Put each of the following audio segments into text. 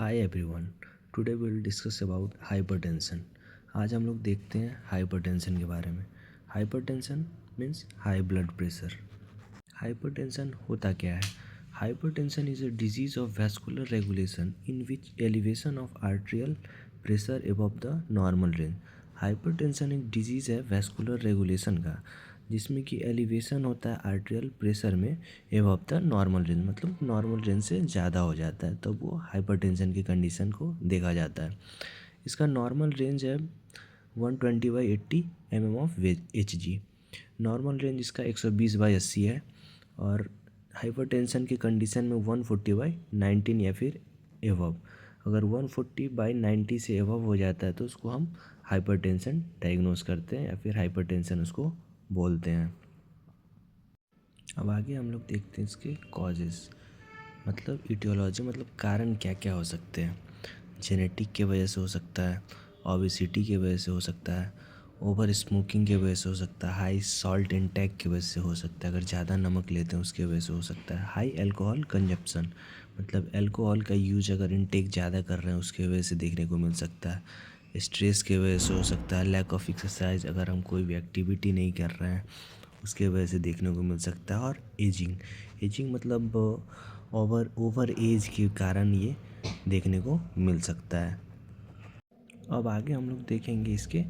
Hi everyone. Today we will discuss about hypertension. आज हम लोग देखते हैं हाइपरटेंशन के बारे में। Hypertension means high blood pressure. Hypertension होता क्या है? Hypertension is a disease of vascular regulation in which elevation of arterial pressure above the normal range. Hypertension एक डिजीज़ है वैस्कुलर रेगुलेशन का, जिसमें कि एलिवेशन होता है आर्टेरियल प्रेशर में अबव द नॉर्मल रेंज, मतलब नॉर्मल रेंज से ज़्यादा हो जाता है, तब वो हाइपरटेंशन की कंडीशन को देखा जाता है। इसका नॉर्मल रेंज है 120/80 mm of Hg। Normal range इसका 120/80 है। और हाइपरटेंशन की कंडीशन में 140/19 या फिर एवव। अगर 140/90 से एवव हो जाता है तो उसको हम हाइपरटेंशन डायग्नोस करते हैं या फिर हाइपरटेंशन उसको बोलते हैं। अब आगे हम लोग देखते हैं इसके कॉजेज़, मतलब इटियोलॉजी, मतलब कारण क्या क्या हो सकते हैं। जेनेटिक के वजह से हो सकता है, ओबेसिटी की वजह से हो सकता है, ओवर स्मोकिंग की वजह से हो सकता है, हाई सॉल्ट इंटेक की वजह से हो सकता है, अगर ज़्यादा नमक लेते हैं उसकी वजह से हो सकता है, हाई अल्कोहल कंजप्शन, मतलब अल्कोहल का यूज अगर इंटेक ज़्यादा कर रहे हैं उसकी वजह से देखने को मिल सकता है, स्ट्रेस की वजह से हो सकता है, लैक ऑफ एक्सरसाइज, अगर हम कोई भी एक्टिविटी नहीं कर रहे हैं उसके वजह से देखने को मिल सकता है, और एजिंग। एजिंग मतलब ओवर एज के कारण ये देखने को मिल सकता है। अब आगे हम लोग देखेंगे इसके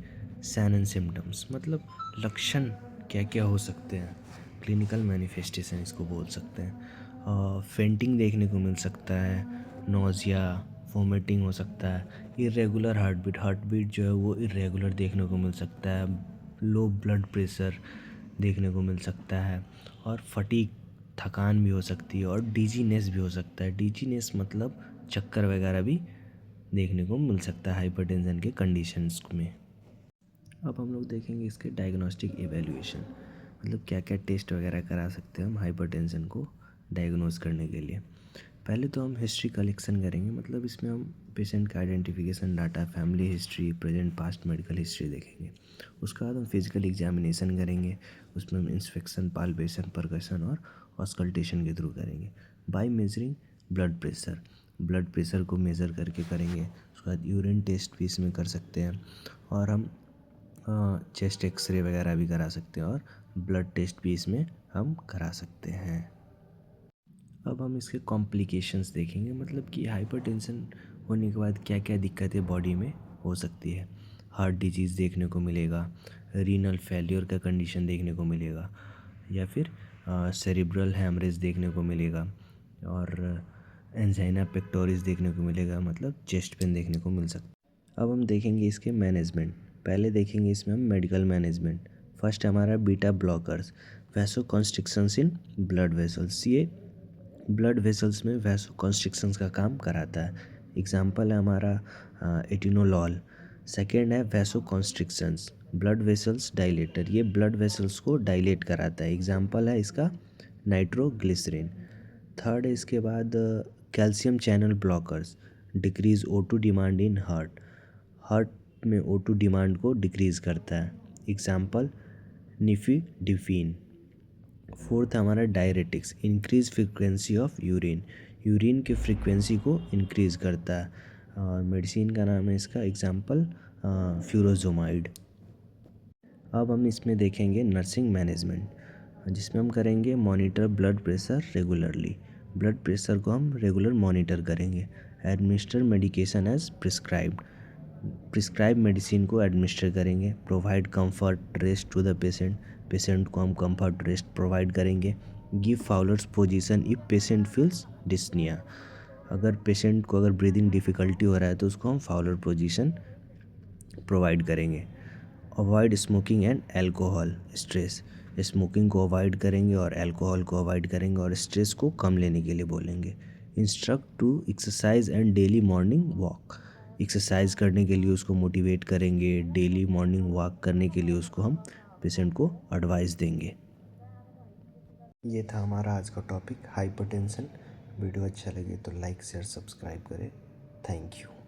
साइन एंड सिम्टम्स, मतलब लक्षण क्या क्या हो सकते हैं, क्लिनिकल मैनिफेस्टेशन इसको बोल सकते हैं। फेंटिंग देखने को मिल सकता है, नोज़िया, वोमिटिंग हो सकता है, इरेगुलर हार्ट बीट जो है वो इरेगुलर देखने को मिल सकता है, लो ब्लड प्रेशर देखने को मिल सकता है, और फटीग, थकान भी हो सकती है, और डीजीनेस भी हो सकता है। डीजीनेस मतलब चक्कर वगैरह भी देखने को मिल सकता है हाइपरटेंशन के कंडीशंस में। अब हम लोग देखेंगे इसके डायग्नोस्टिक एवेल्यूएशन, मतलब क्या क्या टेस्ट वगैरह करा सकते हैं हम हाइपरटेंशन को डायग्नोस करने के लिए। पहले तो हम हिस्ट्री कलेक्शन करेंगे, मतलब इसमें हम पेशेंट का identification data, family history, present past medical history देखेंगे। उसके बाद हम फिजिकल एग्जामिनेशन करेंगे, उसमें हम इंस्पेक्शन, पाल्पेशन, परकशन और ऑस्कल्टेशन के थ्रू करेंगे। बाय मेजरिंग ब्लड प्रेशर को मेज़र करके करेंगे। उसके बाद यूरिन टेस्ट भी इसमें कर सकते हैं, और हम चेस्ट एक्सरे वगैरह भी करा सकते हैं, और ब्लड टेस्ट भी इसमें हम करा सकते हैं। अब हम इसके कॉम्प्लिकेशंस देखेंगे, मतलब कि हाइपरटेंशन होने के बाद क्या क्या दिक्कतें बॉडी में हो सकती है। हार्ट डिजीज़ देखने को मिलेगा, रीनल फेलियर का कंडीशन देखने को मिलेगा, या फिर सेरिब्रल हैमरेज देखने को मिलेगा, और एंजाइना पेक्टोरिस देखने को मिलेगा, मतलब चेस्ट पेन देखने को मिल सकता है। अब हम देखेंगे इसके मैनेजमेंट। पहले देखेंगे इसमें हम मेडिकल मैनेजमेंट। फर्स्ट हमारा beta blockers, vasoconstrictions in blood vessels, ये ब्लड वेसल्स में वैसोकॉन्स्ट्रिक्शंस का काम कराता है। एग्जाम्पल है हमारा एटिनोलॉल। सेकेंड है वैसोकॉन्स्ट्रिक्शंस, ब्लड वेसल्स डायलेटर, ये ब्लड वेसल्स को डायलेट कराता है। एग्जाम्पल है इसका नाइट्रोग्लिसरीन। थर्ड है इसके बाद calcium channel blockers, decrease O2 demand in heart में O2 डिमांड को डिक्रीज़ करता है। एग्जाम्पल निफिडिफिन। फोर्थ हमारा diuretics, increase frequency of urine की फ्रीक्वेंसी को इंक्रीज़ करता है, और मेडिसिन का नाम है इसका एग्जाम्पल फ्यूरोजोमाइड। अब हम इसमें देखेंगे नर्सिंग मैनेजमेंट, जिसमें हम करेंगे monitor blood pressure regularly, blood pressure को हम रेगुलर मॉनिटर करेंगे। Administer medication as prescribe medicine को एडमिनिस्टर करेंगे। Provide comfort rest to the patient को हम कंफर्ट रेस्ट प्रोवाइड करेंगे। Give Fowler's position if patient feels dyspnoea, अगर पेशेंट को अगर ब्रीदिंग डिफ़िकल्टी हो रहा है तो उसको हम फाउलर पोजीशन प्रोवाइड करेंगे। Avoid smoking and alcohol stress, smoking को अवॉइड करेंगे और एल्कोहल को अवॉइड करेंगे, और स्ट्रेस को कम लेने के लिए बोलेंगे। Instruct to exercise and daily morning walk, exercise करने के लिए उसको मोटिवेट करेंगे, डेली मॉर्निंग वॉक करने के लिए उसको हम पेशेंट को एडवाइस देंगे। ये था हमारा आज का टॉपिक हाइपरटेंशन। वीडियो अच्छा लगे तो लाइक शेयर सब्सक्राइब करें। Thank you.